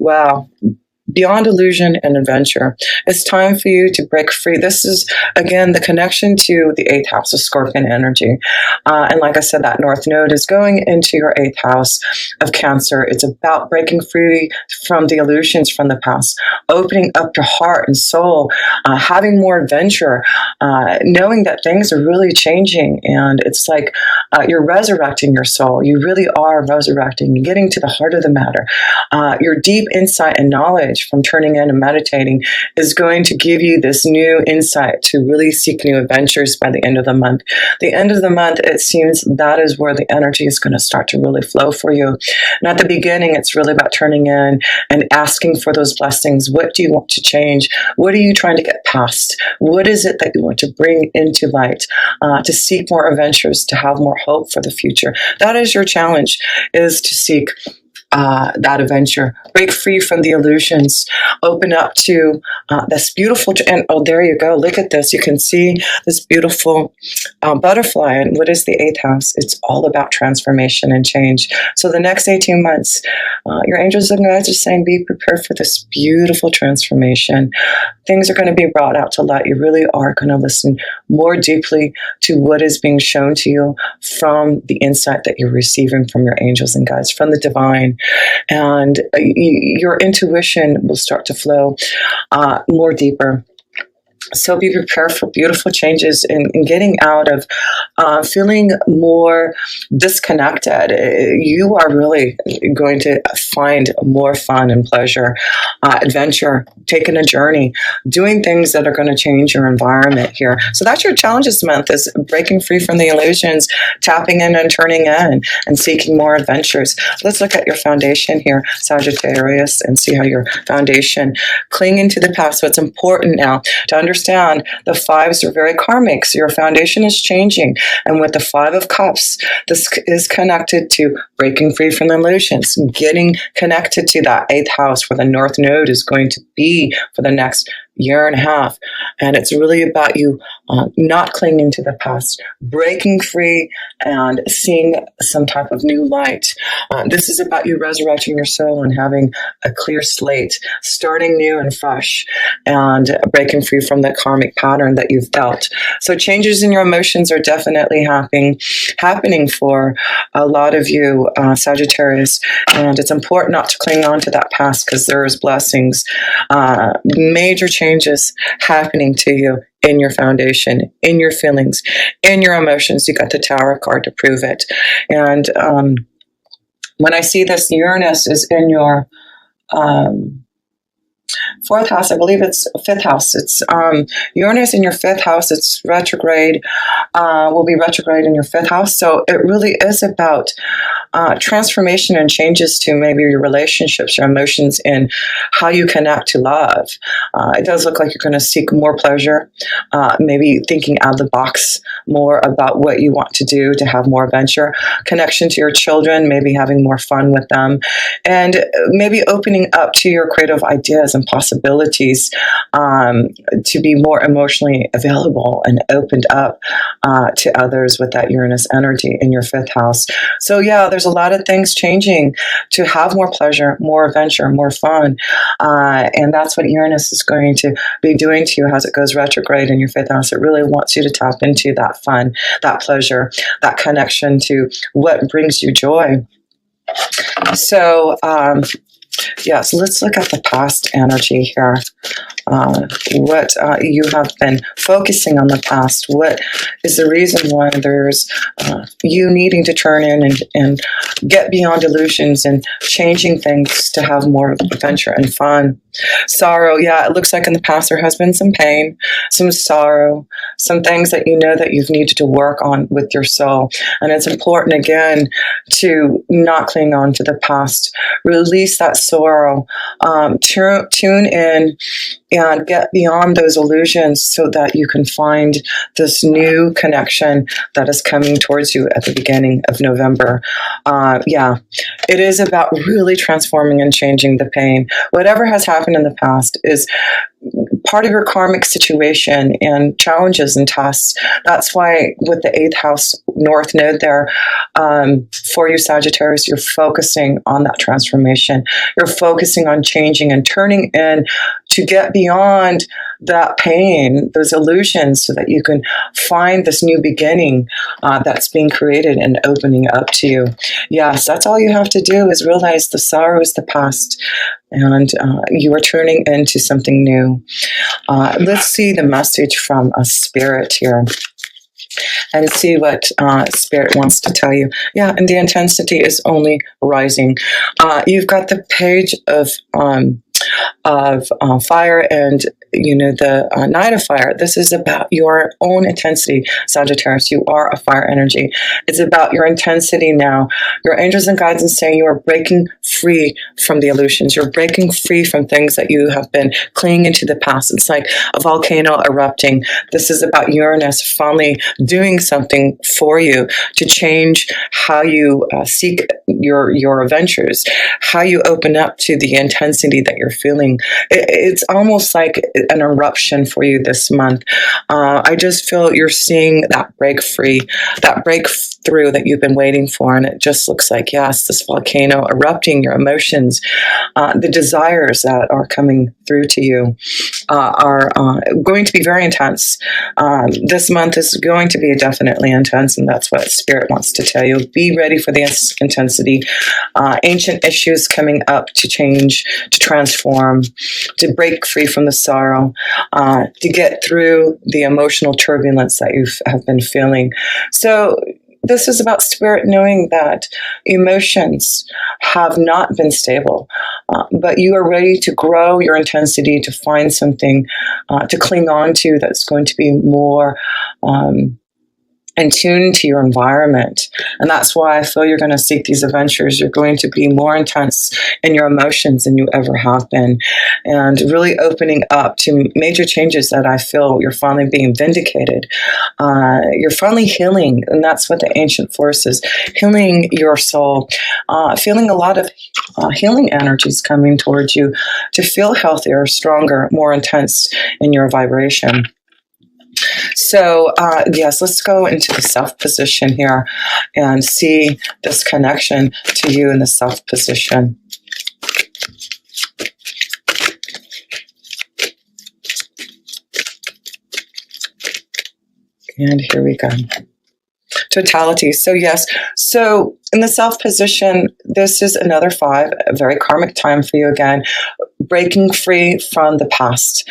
Wow. Beyond illusion and adventure. It's time for you to break free. This is, again, the connection to the 8th house of Scorpion energy. And like I said, that North Node is going into your 8th house of Cancer. It's about breaking free from the illusions from the past, opening up your heart and soul, having more adventure, knowing that things are really changing. And it's like you're resurrecting your soul. You really are resurrecting, getting to the heart of the matter. Your deep insight and knowledge from turning in and meditating is going to give you this new insight to really seek new adventures by the end of the month. The end of the month, it seems that is where the energy is going to start to really flow for you. And at the beginning, it's really about turning in and asking for those blessings. What do you want to change? What are you trying to get past? What is it that you want to bring into light, to seek more adventures, to have more hope for the future? That is your challenge, is to seek that adventure, break free from the illusions, open up to this beautiful, and oh, there you go. Look at this. You can see this beautiful butterfly. And what is the 8th house? It's all about transformation and change. So the next 18 months, your angels and guides are saying, be prepared for this beautiful transformation. Things are going to be brought out to light. You really are going to listen more deeply to what is being shown to you from the insight that you're receiving from your angels and guides, from the divine. And your intuition will start to flow more deeper. So be prepared for beautiful changes in getting out of feeling more disconnected. You are really going to find more fun and pleasure, adventure, taking a journey, doing things that are going to change your environment here. So that's your challenge this month, is breaking free from the illusions, tapping in and turning in, and seeking more adventures. Let's look at your foundation here, Sagittarius, and see how your foundation, clinging to the past. So it's important now to understand the 5s are very karmic. So your foundation is changing. And with the 5 of Cups, this is connected to breaking free from the illusions, getting connected to that 8th house where the North Node is going to be for the next year and a half. And it's really about you not clinging to the past, breaking free and seeing some type of new light. This is about you resurrecting your soul and having a clear slate, starting new and fresh, and breaking free from the karmic pattern that you've felt. So changes in your emotions are definitely happening for a lot of you, Sagittarius. And it's important not to cling on to that past, because there's blessings, major changes happening to you in your foundation, in your feelings, in your emotions. You got the Tower card to prove it. And when I see this, Uranus is in your 4th house. I believe it's 5th house. It's Uranus in your 5th house. It's retrograde, will be retrograde in your 5th house. So it really is about transformation and changes to maybe your relationships, your emotions, and how you connect to love. It does look like you're going to seek more pleasure, maybe thinking out of the box more about what you want to do to have more adventure, connection to your children, maybe having more fun with them, and maybe opening up to your creative ideas and possibilities, to be more emotionally available and opened up to others with that Uranus energy in your 5th house. So yeah, there's a lot of things changing to have more pleasure, more adventure, more fun. And that's what Uranus is going to be doing to you as it goes retrograde in your 5th house. It really wants you to tap into that fun, that pleasure, that connection to what brings you joy. So, so let's look at the past energy here. What you have been focusing on the past. What is the reason why there's you needing to turn in and get beyond illusions and changing things to have more adventure and fun? Sorrow, yeah, it looks like in the past there has been some pain, some sorrow, some things that you know that you've needed to work on with your soul. And it's important, again, to not cling on to the past. Release that sorrow. Tune in and get beyond those illusions so that you can find this new connection that is coming towards you at the beginning of November. It is about really transforming and changing the pain. Whatever has happened in the past is part of your karmic situation and challenges and tests. That's why with the 8th house north node there, for you Sagittarius, you're focusing on that transformation. You're focusing on changing and turning in to get beyond that pain, those illusions, so that you can find this new beginning that's being created and opening up to you. Yes, that's all you have to do, is realize the sorrow is the past, and you are turning into something new. Let's see the message from a spirit here and see what spirit wants to tell you. Yeah, and the intensity is only rising. You've got the page of fire, and the Knight of Fire. This is about your own intensity, Sagittarius. You are a fire energy. It's about your intensity now. Your angels and guides are saying you are breaking free from the illusions. You're breaking free from things that you have been clinging into the past. It's like a volcano erupting. This is about Uranus finally doing something for you to change how you seek your adventures, how you open up to the intensity that you're feeling. It's almost like an eruption for you this month. I just feel you're seeing that breakthrough that you've been waiting for, and it just looks like, yes, this volcano erupting. Your emotions, the desires that are coming through to you are going to be very intense. This month is going to be definitely intense, and that's what Spirit wants to tell you. Be ready for the intensity. Ancient issues coming up to change, to transform, to break free from the sorrow, to get through the emotional turbulence that you have been feeling. So this is about Spirit knowing that emotions have not been stable, but you are ready to grow your intensity, to find something to cling on to that's going to be more and tune to your environment. And that's why I feel you're going to seek these adventures. You're going to be more intense in your emotions than you ever have been, and really opening up to major changes that I feel you're finally being vindicated. You're finally healing, and that's what the ancient force is, healing your soul, feeling a lot of healing energies coming towards you to feel healthier, stronger, more intense in your vibration. So, yes, let's go into the self position here and see this connection to you in the self position. And here we go. Totality. So, yes. So, in the self position, this is another 5, a very karmic time for you again, breaking free from the past.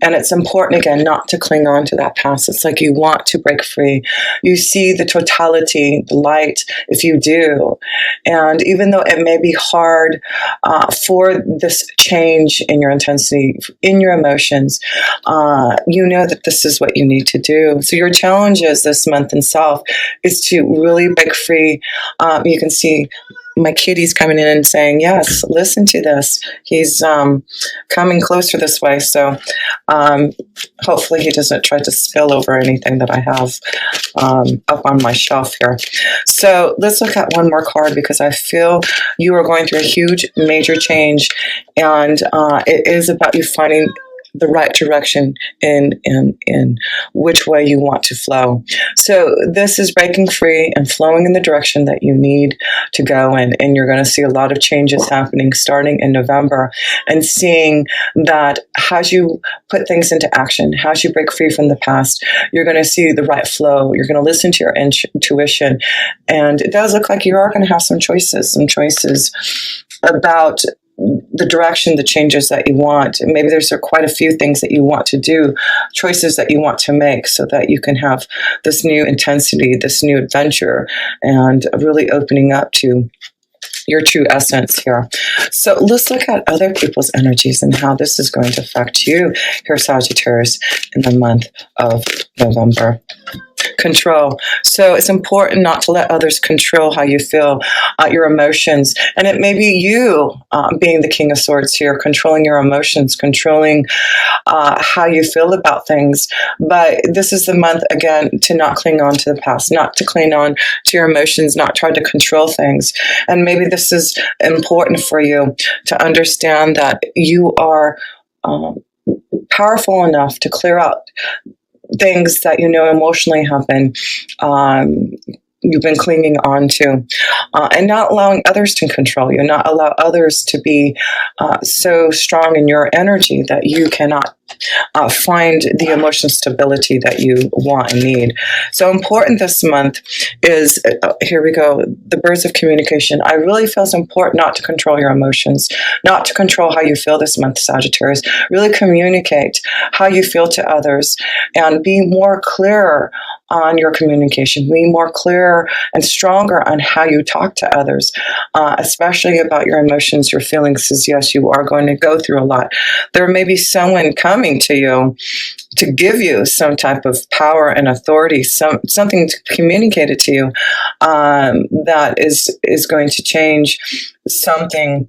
And it's important, again, not to cling on to that past. It's like you want to break free. You see the totality, the light, if you do. And even though it may be hard for this change in your intensity, in your emotions, you know that this is what you need to do. So your challenges this month in self is to really break free. You can see my kitty's coming in and saying, yes, listen to this. He's coming closer this way. So hopefully he doesn't try to spill over anything that I have up on my shelf here. So let's look at one more card, because I feel you are going through a huge, major change. And it is about you finding the right direction in which way you want to flow. So this is breaking free and flowing in the direction that you need to go in. And you're going to see a lot of changes happening starting in November, and seeing that as you put things into action, as you break free from the past, you're going to see the right flow. You're going to listen to your intuition. And it does look like you are going to have some choices about the direction, the changes that you want. And maybe there's quite a few things that you want to do, choices that you want to make, so that you can have this new intensity, this new adventure, and really opening up to your true essence here. So let's look at other people's energies and how this is going to affect you here, Sagittarius, in the month of November. Control. So it's important not to let others control how you feel, your emotions. And it may be you being the King of Swords here, controlling your emotions, controlling how you feel about things. But this is the month, again, to not cling on to the past, not to cling on to your emotions, not try to control things. And maybe this is important for you to understand that you are powerful enough to clear out things that emotionally have been you've been clinging on to, and not allowing others to control you, not allow others to be so strong in your energy that you cannot find the emotional stability that you want and need. So important this month is, here we go, the birds of communication. I really feel it's important not to control your emotions, not to control how you feel this month, Sagittarius. Really communicate how you feel to others and be more clearer on your communication, be more clear and stronger on how you talk to others, especially about your emotions, your feelings, because yes, you are going to go through a lot. There may be someone coming to you to give you some type of power and authority, something communicated to you that is going to change something,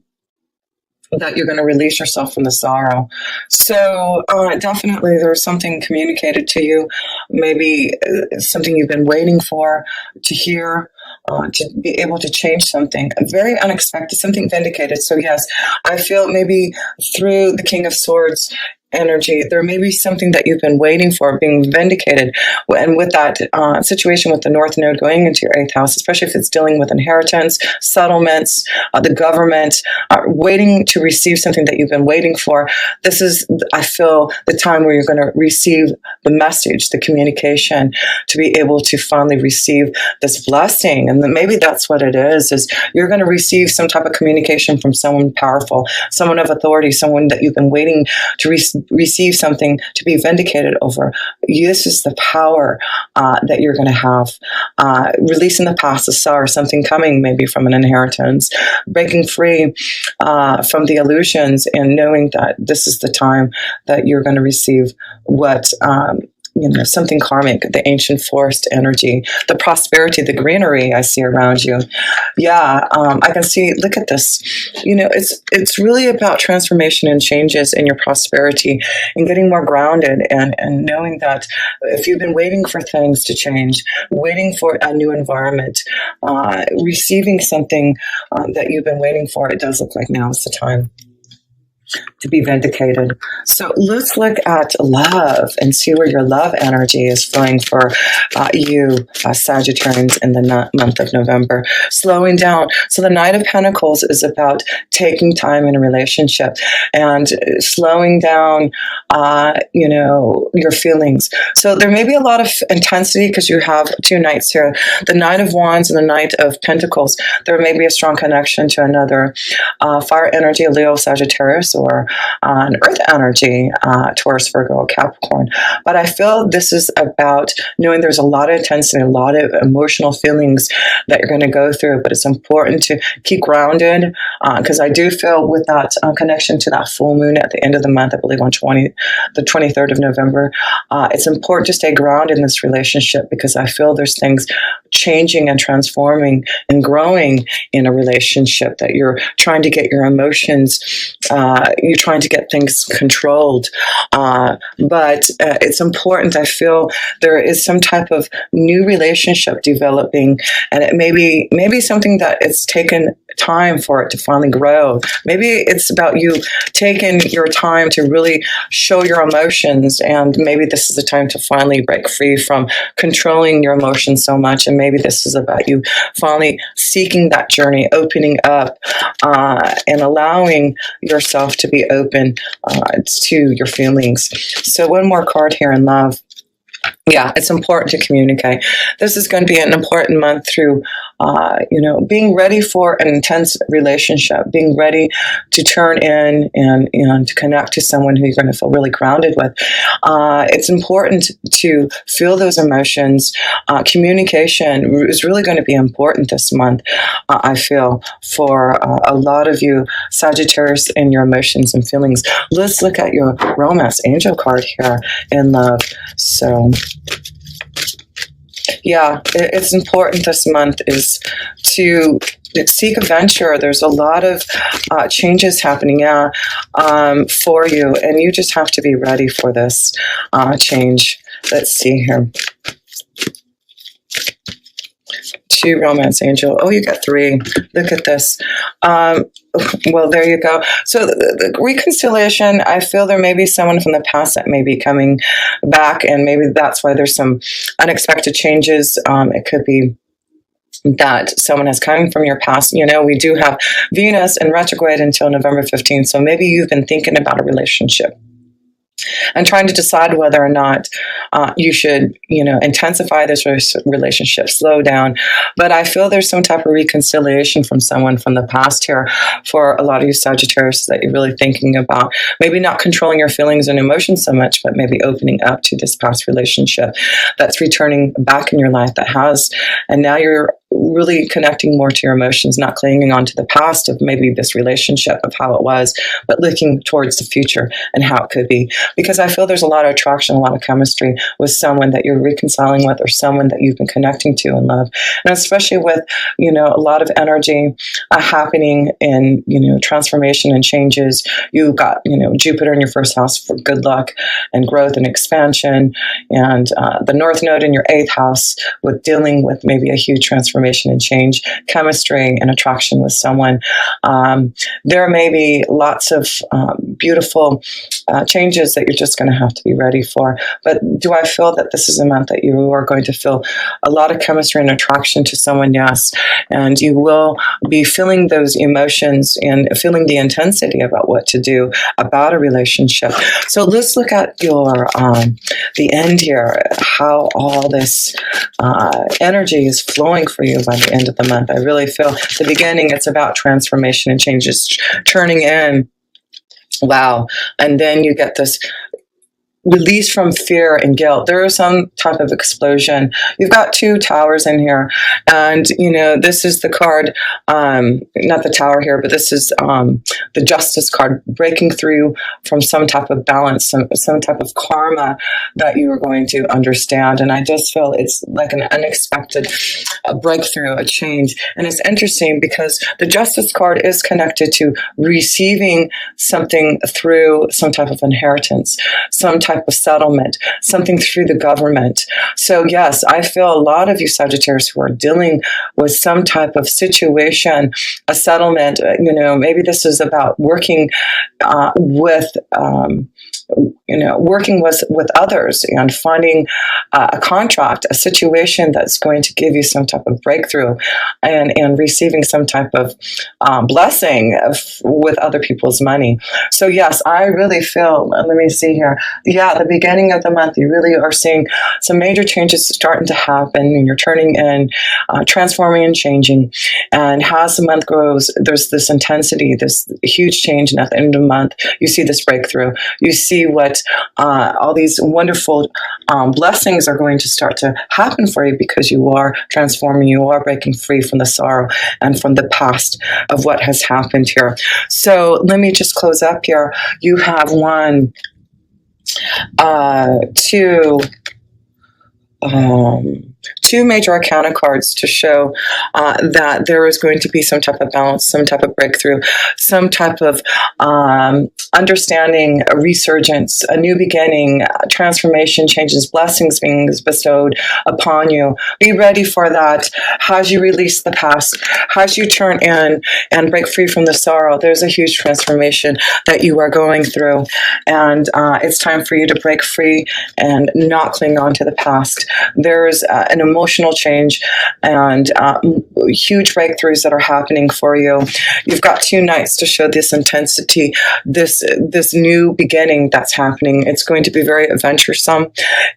that you're going to release yourself from the sorrow. So definitely there's something communicated to you, maybe something you've been waiting for to hear, to be able to change something very unexpected, something vindicated. So yes, I feel maybe through the King of Swords energy, there may be something that you've been waiting for being vindicated. And with that situation with the North Node going into your 8th house, especially if it's dealing with inheritance, settlements, the government, waiting to receive something that you've been waiting for, this is, I feel, the time where you're going to receive the message, the communication, to be able to finally receive this blessing. And then maybe that's what it is you're going to receive some type of communication from someone powerful, someone of authority, someone that you've been waiting to receive something to be vindicated over. This is the power that you're going to have. Releasing the past, the sorrow, something coming maybe from an inheritance, breaking free from the illusions, and knowing that this is the time that you're going to receive what something karmic, the ancient forest energy, the prosperity, the greenery I see around you. Yeah, I can see, look at this. It's really about transformation and changes in your prosperity and getting more grounded and knowing that if you've been waiting for things to change, waiting for a new environment, receiving something that you've been waiting for, it does look like now is the time to be vindicated. So let's look at love and see where your love energy is flowing for you, Sagittarians, in the month of November. Slowing down. So the Knight of Pentacles is about taking time in a relationship and slowing down, your feelings. So there may be a lot of intensity because you have two knights here. The Knight of Wands and the Knight of Pentacles. There may be a strong connection to another fire energy, Leo, Sagittarius, or an earth energy, Taurus, Virgo, Capricorn. But I feel this is about knowing there's a lot of intensity, a lot of emotional feelings that you're going to go through, but it's important to keep grounded because I do feel with that connection to that full moon at the end of the month, I believe on the 23rd of November, it's important to stay grounded in this relationship because I feel there's things changing and transforming and growing in a relationship that you're trying to get your emotions, you're trying to get things controlled. But it's important, I feel there is some type of new relationship developing, and it may be something that it's taken time for it to finally grow. Maybe it's about you taking your time to really show your emotions, and maybe this is the time to finally break free from controlling your emotions so much, and maybe this is about you finally seeking that journey, opening up, and allowing yourself to be open to your feelings. So one more card here in love. Yeah, it's important to communicate. This is going to be an important month through, being ready for an intense relationship, being ready to turn in and to connect to someone who you're going to feel really grounded with. It's important to feel those emotions. Communication is really going to be important this month, I feel, for a lot of you, Sagittarius, in your emotions and feelings. Let's look at your romance angel card here in love. So yeah, it's important this month is to seek adventure. There's a lot of changes happening for you, and you just have to be ready for this change. Let's see here. 2 romance angel. Oh, you got 3. Look at this. Well, there you go. So the reconciliation, I feel there may be someone from the past that may be coming back, and maybe that's why there's some unexpected changes. It could be that someone is coming from your past. You know, we do have Venus in retrograde until November 15th. So maybe you've been thinking about a relationship and trying to decide whether or not you should, intensify this relationship, slow down. But I feel there's some type of reconciliation from someone from the past here for a lot of you Sagittarius that you're really thinking about. Maybe not controlling your feelings and emotions so much, but maybe opening up to this past relationship that's returning back in your life that has. And now you're really connecting more to your emotions, not clinging on to the past of maybe this relationship of how it was, but looking towards the future and how it could be. Because I feel there's a lot of attraction, a lot of chemistry with someone that you're reconciling with, or someone that you've been connecting to in love. And especially with, a lot of energy happening in, transformation and changes. You've got, Jupiter in your first house for good luck and growth and expansion. And the North Node in your 8th house with dealing with maybe a huge transformation and change, chemistry and attraction with someone. There may be lots of beautiful changes that you're just going to have to be ready for. But do I feel that this is a month that you are going to feel a lot of chemistry and attraction to someone? Yes. And you will be feeling those emotions and feeling the intensity about what to do about a relationship. So let's look at your the end here, how all this energy is flowing for you by the end of the month. I really feel the beginning, it's about transformation and changes, turning in. Wow. And then you get this release from fear and guilt. There is some type of explosion. You've got 2 towers in here. And, this is the card, not the tower here, but this is the justice card, breaking through from some type of balance, some type of karma that you are going to understand. And I just feel it's like an unexpected breakthrough, a change. And it's interesting because the justice card is connected to receiving something through some type of inheritance, some type of settlement, something through the government. So yes, I feel a lot of you Sagittarius who are dealing with some type of situation, a settlement, maybe this is about working working with others and finding a contract, a situation that's going to give you some type of breakthrough and receiving some type of blessing with other people's money. So yes, I really feel, let me see here. Yeah, the beginning of the month, you really are seeing some major changes starting to happen, and you're turning in, transforming and changing. And as the month grows, there's this intensity, this huge change. And at the end of the month, you see this breakthrough. You see what all these wonderful blessings are going to start to happen for you because you are transforming, you are breaking free from the sorrow and from the past of what has happened here. So let me just close up here. You have 1, 2, 2 major arcana cards to show that there is going to be some type of balance, some type of breakthrough, some type of understanding, a resurgence, a new beginning, transformation, changes, blessings being bestowed upon you. Be ready for that. As you release the past, as you turn in and break free from the sorrow, there's a huge transformation that you are going through. And it's time for you to break free and not cling on to the past. There's an emotional change and huge breakthroughs that are happening for you. You've got 2 nights to show this intensity, this new beginning that's happening. It's going to be very adventuresome,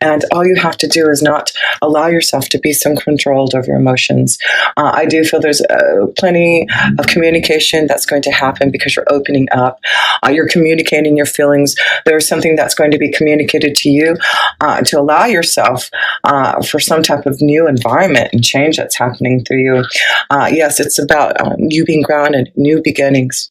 and all you have to do is not allow yourself to be so controlled over your emotions. I do feel there's plenty of communication that's going to happen because you're opening up. You're communicating your feelings. There's something that's going to be communicated to you to allow yourself for some type of new environment and change that's happening through you. Yes, it's about you being grounded, new beginnings.